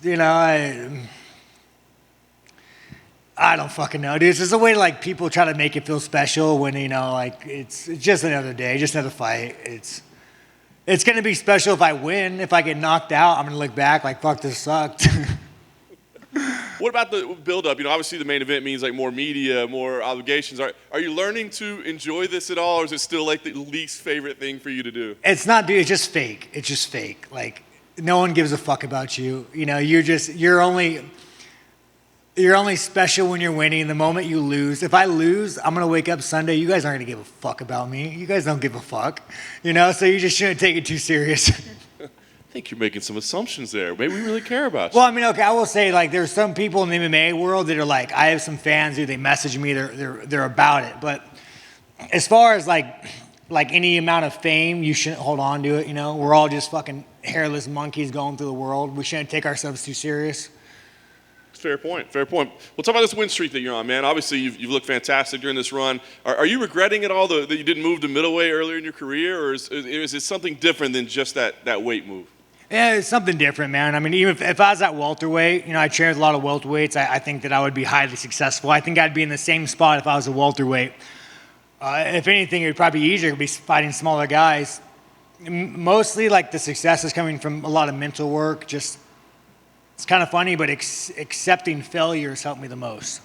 You know, I don't fucking know, dude. It's just a way to like people try to make it feel special when like it's just another day, just another fight. It's gonna be special if I win. If I get knocked out, I'm gonna look back like fuck, this sucked. What about the build-up? Obviously the main event means like more media, more obligations. Are you learning to enjoy this at all, or is it still like the least favorite thing for you to do? It's not, dude. It's just fake. It's just fake. Like no one gives a fuck about you. You're only special when you're winning. The moment you lose, if I lose, I'm gonna wake up Sunday. You guys aren't gonna give a fuck about me. You guys don't give a fuck, So you just shouldn't take it too serious. I think you're making some assumptions there. Maybe we really care about you. Well, I mean, okay, I will say like there's some people in the MMA world that are like, I have some fans who they message me. They're about it. But as far as like any amount of fame, you shouldn't hold on to it. We're all just fucking hairless monkeys going through the world. We shouldn't take ourselves too serious. Fair point. Well, talk about this win streak that you're on, man. Obviously, you've looked fantastic during this run. Are you regretting at all that you didn't move to middleweight earlier in your career, or is it something different than just that weight move? Yeah, it's something different, man. I mean, even if I was at welterweight, I trained with a lot of welterweights. I think that I would be highly successful. I think I'd be in the same spot if I was a welterweight. If anything, it would probably be easier to be fighting smaller guys. Mostly, like, the success is coming from a lot of mental work. Just, it's kind of funny, but accepting failure has helped me the most.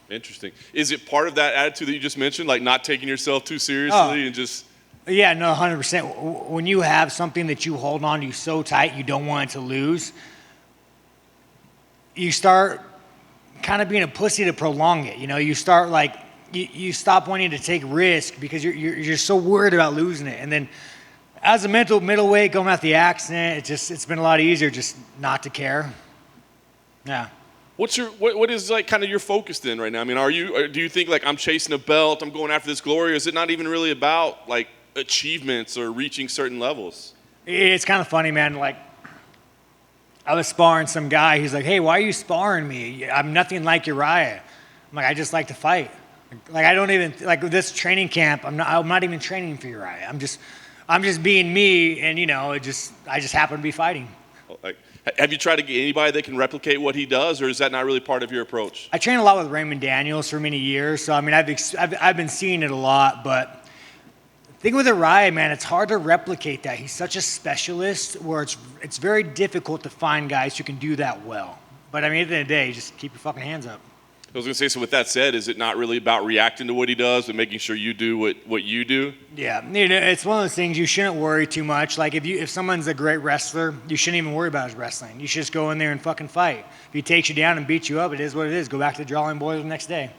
Interesting. Is it part of that attitude that you just mentioned, like not taking yourself too seriously and just... Yeah, no, 100%. When you have something that you hold on to so tight you don't want it to lose, you start kind of being a pussy to prolong it. You start like you stop wanting to take risk because you're just so worried about losing it. And then as a middleweight going out the accident, it's been a lot easier just not to care. Yeah. What is like kind of your focus then right now? I mean, do you think like I'm chasing a belt, I'm going after this glory, or is it not even really about like achievements or reaching certain levels? It's kind of funny, man. Like, I was sparring some guy. He's like, "Hey, why are you sparring me? I'm nothing like Uriah." I'm like, "I just like to fight. Like, I don't even like this training camp. I'm not even training for Uriah. I'm just being me, and I just happen to be fighting." Like, have you tried to get anybody that can replicate what he does, or is that not really part of your approach? I trained a lot with Raymond Daniels for many years, so I mean, I've been seeing it a lot, but. The thing with Uriah, man, it's hard to replicate that. He's such a specialist where it's very difficult to find guys who can do that well. But I mean, at the end of the day, just keep your fucking hands up. I was going to say, so with that said, is it not really about reacting to what he does, but making sure you do what you do? Yeah, it's one of those things you shouldn't worry too much. Like if someone's a great wrestler, you shouldn't even worry about his wrestling. You should just go in there and fucking fight. If he takes you down and beats you up, it is what it is. Go back to the drawing board the next day.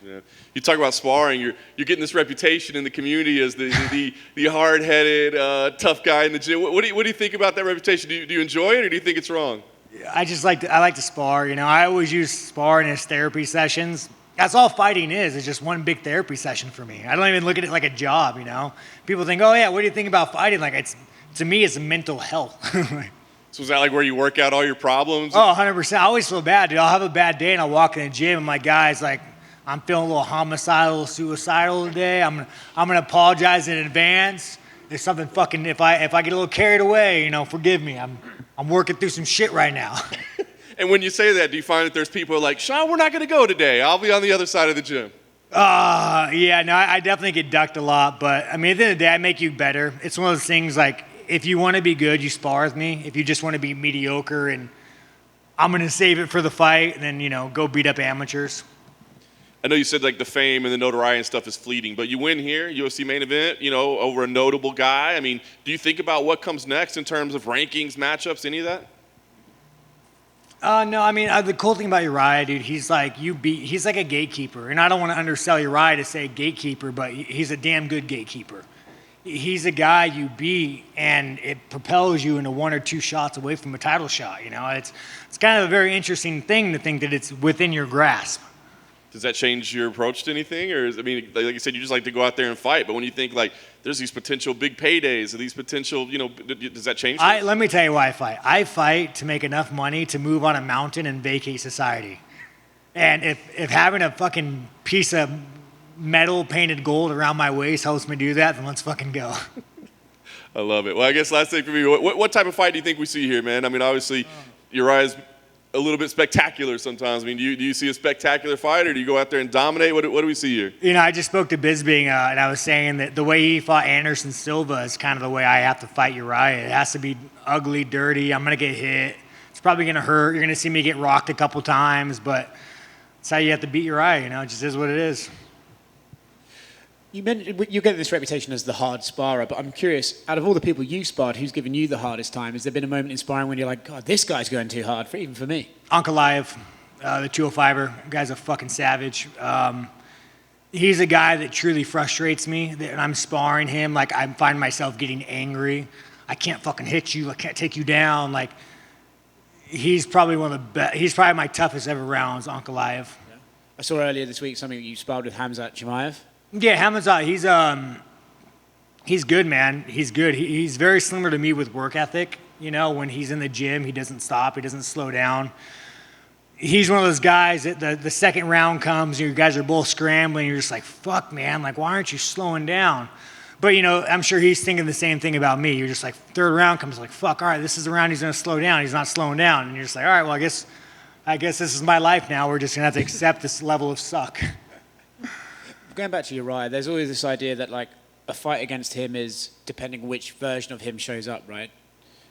Yeah. You talk about sparring. You're getting this reputation in the community as the hard-headed, tough guy in the gym. What do you think about that reputation? Do you enjoy it, or do you think it's wrong? I like to spar. I always use sparring as therapy sessions. That's all fighting is. It's just one big therapy session for me. I don't even look at it like a job. People think, oh yeah, what do you think about fighting? Like to me, it's mental health. So is that like where you work out all your problems? Oh, 100%. I always feel bad, dude. I'll have a bad day and I'll walk in the gym and my guy's like, I'm feeling a little homicidal, suicidal today. I'm gonna apologize in advance. There's something fucking if I get a little carried away, forgive me. I'm working through some shit right now. And when you say that, do you find that there's people who are like, Sean, we're not gonna go today. I'll be on the other side of the gym. Yeah, no, I definitely get ducked a lot, but I mean at the end of the day I make you better. It's one of those things like if you want to be good, you spar with me. If you just want to be mediocre and I'm gonna save it for the fight and then, go beat up amateurs. I know you said like the fame and the notoriety and stuff is fleeting, but you win here, UFC main event, over a notable guy. I mean, do you think about what comes next in terms of rankings, matchups, any of that? No, I mean, the cool thing about Uriah, dude, he's like a gatekeeper. And I don't want to undersell Uriah to say gatekeeper, but he's a damn good gatekeeper. He's a guy you beat, and it propels you into one or two shots away from a title shot. It's kind of a very interesting thing to think that it's within your grasp. Does that change your approach to anything? Or like you said, you just like to go out there and fight. But when you think like there's these potential big paydays or these potential, does that change things? Let me tell you why I fight. I fight to make enough money to move on a mountain and vacate society. And if having a fucking piece of metal painted gold around my waist helps me do that, then let's fucking go. I love it. Well, I guess last thing for me, what type of fight do you think we see here, man? I mean, obviously, Uriah's a little bit spectacular sometimes. I mean, do you see a spectacular fight, or do you go out there and dominate? What do we see here? You know, I just spoke to Bisbing, and I was saying that the way he fought Anderson Silva is kind of the way I have to fight Uriah. It has to be ugly, dirty. I'm going to get hit. It's probably going to hurt. You're going to see me get rocked a couple times, but it's how you have to beat Uriah. You know, it just is what it is. You mentioned you get this reputation as the hard sparrer, but I'm curious, out of all the people you sparred, who's given you the hardest time? Has there been a moment in sparring when you're like, God, this guy's going too hard, even for me? Ankalaev, the 205er, guy's a fucking savage. He's a guy that truly frustrates me, and I'm sparring him. Like, I find myself getting angry. I can't fucking hit you. I can't take you down. Like, he's probably one of the best. He's probably my toughest ever rounds, Ankalaev. Yeah. I saw earlier this week something you sparred with Hamzat Chimaev. Yeah, Hamzat, he's good, man. He's good. He's very similar to me with work ethic. You know, when he's in the gym, he doesn't stop. He doesn't slow down. He's one of those guys that the second round comes, you guys are both scrambling. You're just like, fuck, man. Like, why aren't you slowing down? But, you know, I'm sure he's thinking the same thing about me. You're just like, third round comes like, fuck, all right, this is the round he's going to slow down. He's not slowing down. And you're just like, all right, well, I guess this is my life now. We're just going to have to accept this level of suck. Going back to Uriah, there's always this idea that, like, a fight against him is depending which version of him shows up, right?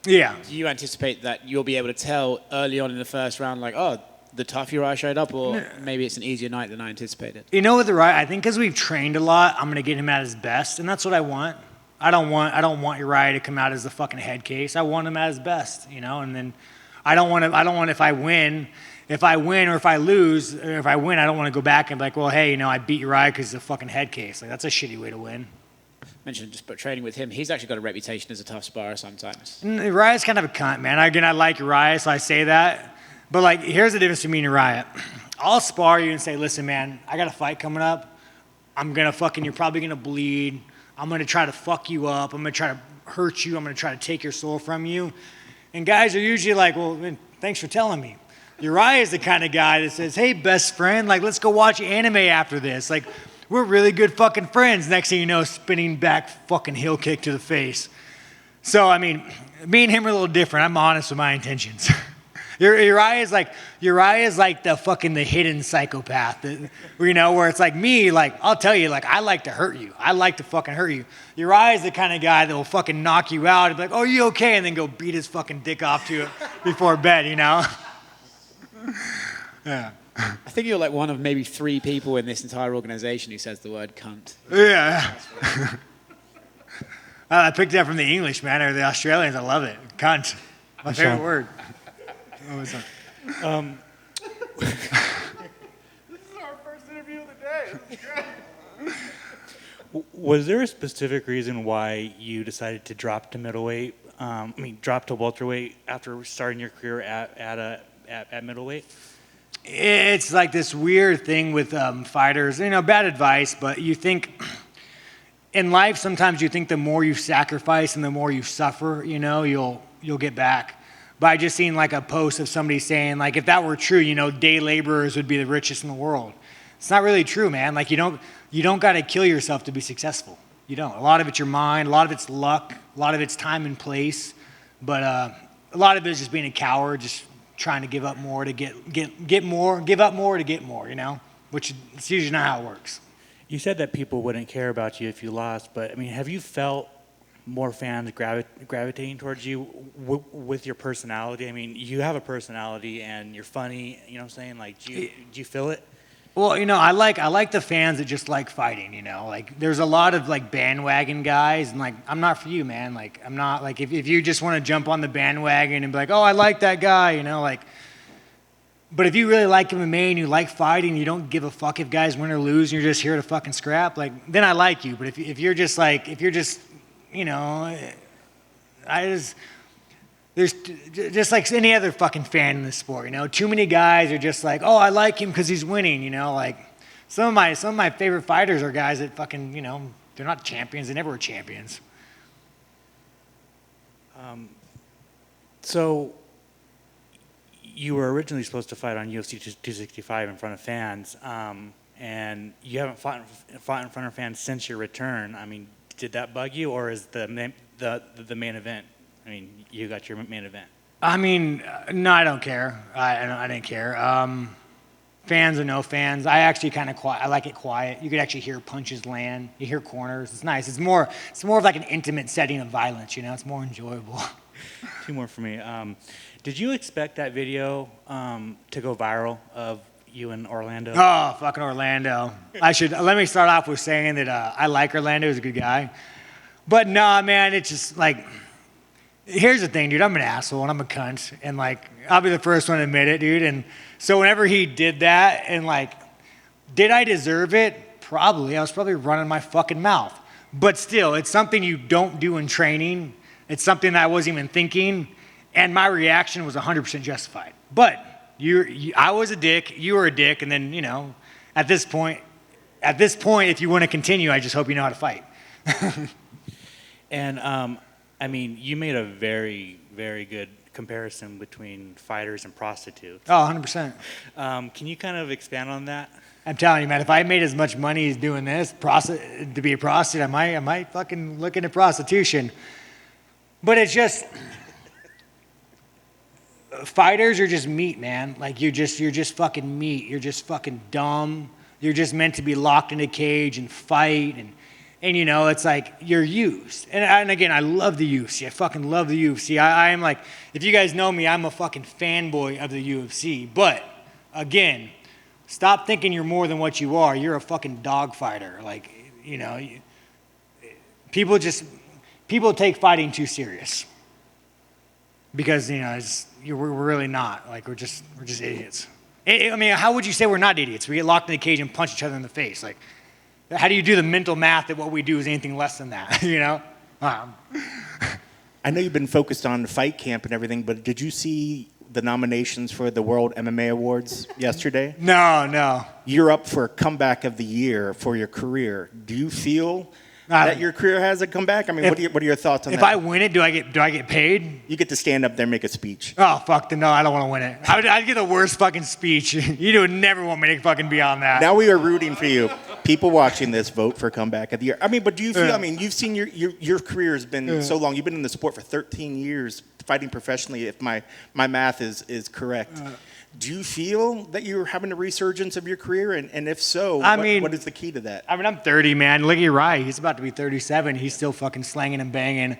Yeah. Do you anticipate that you'll be able to tell early on in the first round, like, oh, the tough Uriah showed up, or maybe it's an easier night than I anticipated? You know, with Uriah, I think because we've trained a lot, I'm going to get him at his best, and that's what I want. I don't want Uriah to come out as the fucking head case. I want him at his best, you know, and then I don't want if I win or if I lose, or if I win, I don't want to go back and be like, well, hey, you know, I beat Uriah because he's a fucking head case. Like, that's a shitty way to win. Mentioned just training with him, he's actually got a reputation as a tough sparrer sometimes. Uriah's kind of a cunt, man. Again, I like Uriah, so I say that. But, like, here's the difference between me and Uriah. I'll spar you and say, listen, man, I got a fight coming up. You're probably going to bleed. I'm going to try to fuck you up. I'm going to try to hurt you. I'm going to try to take your soul from you. And guys are usually like, well, man, thanks for telling me. Uriah is the kind of guy that says, hey, best friend, like, let's go watch anime after this. Like, we're really good fucking friends. Next thing you know, spinning back fucking heel kick to the face. So, I mean, me and him are a little different. I'm honest with my intentions. Uriah is like the hidden psychopath, you know, where it's like me, like, I'll tell you, like, I like to hurt you. I like to fucking hurt you. Uriah is the kind of guy that will fucking knock you out and be like, oh, you okay? And then go beat his fucking dick off to it before bed, you know? Yeah. I think you're like one of maybe 3 people in this entire organization who says the word cunt. Yeah. I picked that from the English, man, or the Australians. I love it. Cunt. My favorite word. This is our first interview of the day. This is great. Was there a specific reason why you decided to drop to middleweight? Drop to welterweight after starting your career at middleweight? It's like this weird thing with fighters. You know, bad advice, but you think in life sometimes you think the more you sacrifice and the more you suffer, you know, you'll get back. But I just seen like a post of somebody saying, like, if that were true, you know, day laborers would be the richest in the world. It's not really true, man. Like, you don't got to kill yourself to be successful. You don't. A lot of it's your mind. A lot of it's luck. A lot of it's time and place. But a lot of it is just being a coward, just trying to give up more to get more, give up more to get more, you know, which is usually not how it works. You said that people wouldn't care about you if you lost, but, I mean, have you felt more fans gravitating towards you with your personality? I mean, you have a personality and you're funny, you know what I'm saying? Like, do you feel it? Well, you know, I like the fans that just like fighting, you know? Like, there's a lot of, like, bandwagon guys, and, like, I'm not for you, man. Like, I'm not, like, if you just want to jump on the bandwagon and be like, oh, I like that guy, you know, like, but if you really like MMA and you like fighting, you don't give a fuck if guys win or lose, and you're just here to fucking scrap, like, then I like you. But if you're just, you know, there's just like any other fucking fan in the sport, you know. Too many guys are just like, oh, I like him because he's winning, you know. Like, some of my favorite fighters are guys that fucking, you know, they're not champions. They never were champions. So you were originally supposed to fight on UFC 265 in front of fans, and you haven't fought in front of fans since your return. I mean, did that bug you, or is the main event? I mean, you got your main event. I mean, no, I don't care. I didn't care. Fans or no fans, I actually kind of quiet. I like it quiet. You could actually hear punches land. You hear corners. It's nice. It's more of like an intimate setting of violence. You know, it's more enjoyable. Two more for me. Did you expect that video to go viral of you in Orlando? Oh, fucking Orlando. Let me start off with saying that I like Orlando. He's a good guy. But nah, man, it's just like, here's the thing, dude. I'm an asshole and I'm a cunt. And like, I'll be the first one to admit it, dude. And so whenever he did that and like, did I deserve it? Probably. I was probably running my fucking mouth. But still, it's something you don't do in training. It's something that I wasn't even thinking. And my reaction was 100% justified. But I was a dick, you were a dick, and then, you know, at this point, if you want to continue, I just hope you know how to fight. And, I mean, you made a very, very good comparison between fighters and prostitutes. Oh, 100%. Can you kind of expand on that? I'm telling you, man, if I made as much money as doing this, to be a prostitute, I might fucking look into prostitution. But it's just, fighters are just meat, man. Like, you're just fucking meat. You're just fucking dumb. You're just meant to be locked in a cage and fight. And you know, it's like, you're used. And again, I love the UFC. I fucking love the UFC. I am like, if you guys know me, I'm a fucking fanboy of the UFC. But, again, stop thinking you're more than what you are. You're a fucking dog fighter. Like, you know, people take fighting too serious. Because, you know, we're really not. Like, we're just idiots. I mean, how would you say we're not idiots? We get locked in a cage and punch each other in the face. Like, how do you do the mental math that what we do is anything less than that, you know? I know you've been focused on fight camp and everything, but did you see the nominations for the World MMA Awards yesterday? No. You're up for Comeback of the Year for your career. Do you feel that your career has a comeback? I mean, what are your thoughts on that? If I win it, do I get paid? You get to stand up there and make a speech. Oh, fuck, no, I don't want to win it. I'd get the worst fucking speech. You would never want me to fucking be on that. Now we are rooting for you. People watching this, vote for Comeback of the Year. I mean, but do you feel, I mean, you've seen your career has been so long. You've been in the sport for 13 years, fighting professionally, if my math is correct. Do you feel that you're having a resurgence of your career? And if so, what is the key to that? I mean, I'm 30, man. Look at Uriah. He's about to be 37. He's still fucking slanging and banging.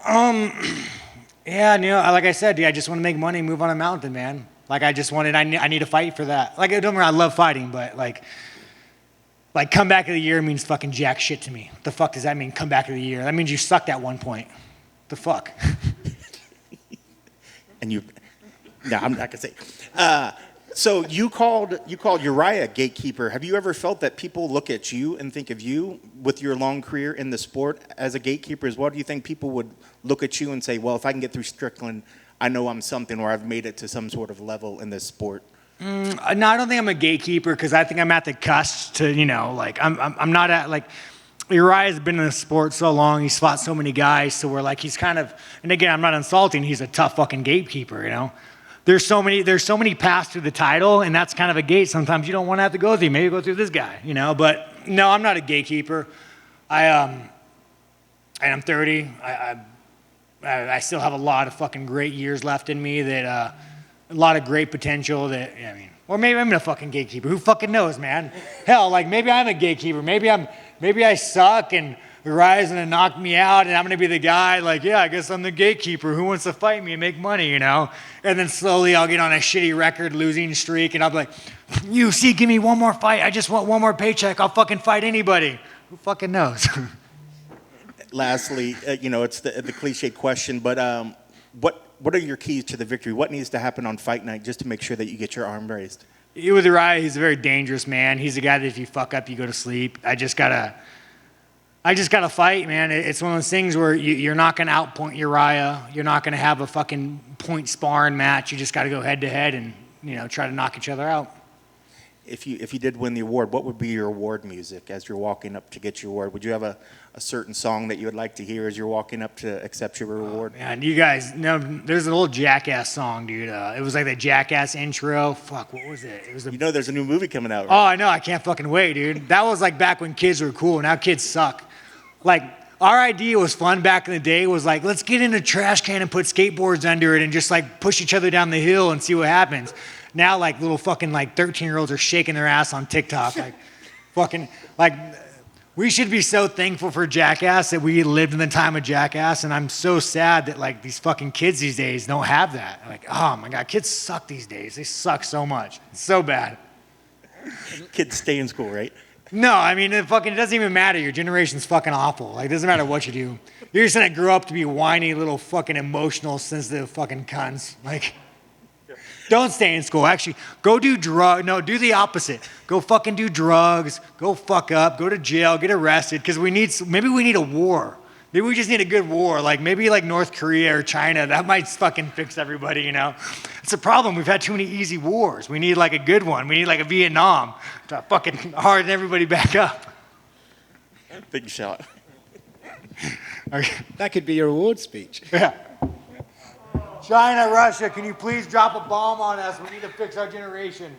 Yeah, you know, like I said, dude, I just want to make money and move on a mountain, man. Like, I need to fight for that. Like, don't get me wrong, I love fighting, but like Comeback of the Year means fucking jack shit to me. The fuck does that mean, Comeback of the Year? That means you sucked at one point. The fuck? No, I'm not gonna say. So you called Uriah gatekeeper. Have you ever felt that people look at you and think of you with your long career in the sport as a gatekeeper as well? Do you think people would look at you and say, well, if I can get through Strickland, I know I'm something, or I've made it to some sort of level in this sport? No, I don't think I'm a gatekeeper because I think I'm at the cusp to, you know, like I'm not at like. Uriah's been in the sport so long, he's fought so many guys, so we're like, he's kind of, and again, I'm not insulting, he's a tough fucking gatekeeper, you know? There's so many paths to the title, and that's kind of a gate sometimes you don't want to have to go through. Maybe go through this guy, you know? But no, I'm not a gatekeeper. And I'm 30. I still have a lot of fucking great years left in me that, a lot of great potential that, I mean, or maybe I'm a fucking gatekeeper. Who fucking knows, man? Hell, like maybe I'm a gatekeeper. Maybe I suck and Uriah's gonna knock me out and I'm gonna be the guy like, yeah, I guess I'm the gatekeeper. Who wants to fight me and make money, you know? And then slowly I'll get on a shitty record losing streak and I'll be like, UFC, give me one more fight. I just want one more paycheck. I'll fucking fight anybody. Who fucking knows? Lastly, you know, it's the cliche question, but what are your keys to the victory? What needs to happen on fight night just to make sure that you get your arm raised? With Uriah, he's a very dangerous man. He's a guy that if you fuck up, you go to sleep. I just gotta fight, man. It's one of those things where you're not gonna outpoint Uriah. You're not gonna have a fucking point sparring match. You just gotta go head to head and, you know, try to knock each other out. If you did win the award, what would be your award music as you're walking up to get your award? Would you have a certain song that you would like to hear as you're walking up to accept your award? Man, you guys know there's an old Jackass song, dude. It was like the Jackass intro. Fuck, what was it? It was You know there's a new movie coming out, Oh, right? I know. I can't fucking wait, dude. That was like back when kids were cool. Now kids suck. Like, our idea was fun back in the day. Was like, let's get in a trash can and put skateboards under it and just like push each other down the hill and see what happens. Now, like little fucking like 13-year-olds are shaking their ass on TikTok, like fucking like. We should be so thankful for Jackass that we lived in the time of Jackass, and I'm so sad that like these fucking kids these days don't have that. Like, oh my god, kids suck these days. They suck so much. It's so bad. Kids stay in school, right? No, I mean it doesn't even matter. Your generation's fucking awful. Like, it doesn't matter what you do. You're just gonna grow up to be whiny little fucking emotional, sensitive fucking cunts. Like, don't stay in school. Actually, go do No, do the opposite. Go fucking do drugs. Go fuck up. Go to jail. Get arrested. Because maybe we need a war. Maybe we just need a good war. Like maybe like North Korea or China. That might fucking fix everybody. You know, it's a problem. We've had too many easy wars. We need like a good one. We need like a Vietnam to fucking harden everybody back up. Big shot. Okay. That could be your award speech. Yeah. China, Russia, can you please drop a bomb on us? We need to fix our generation.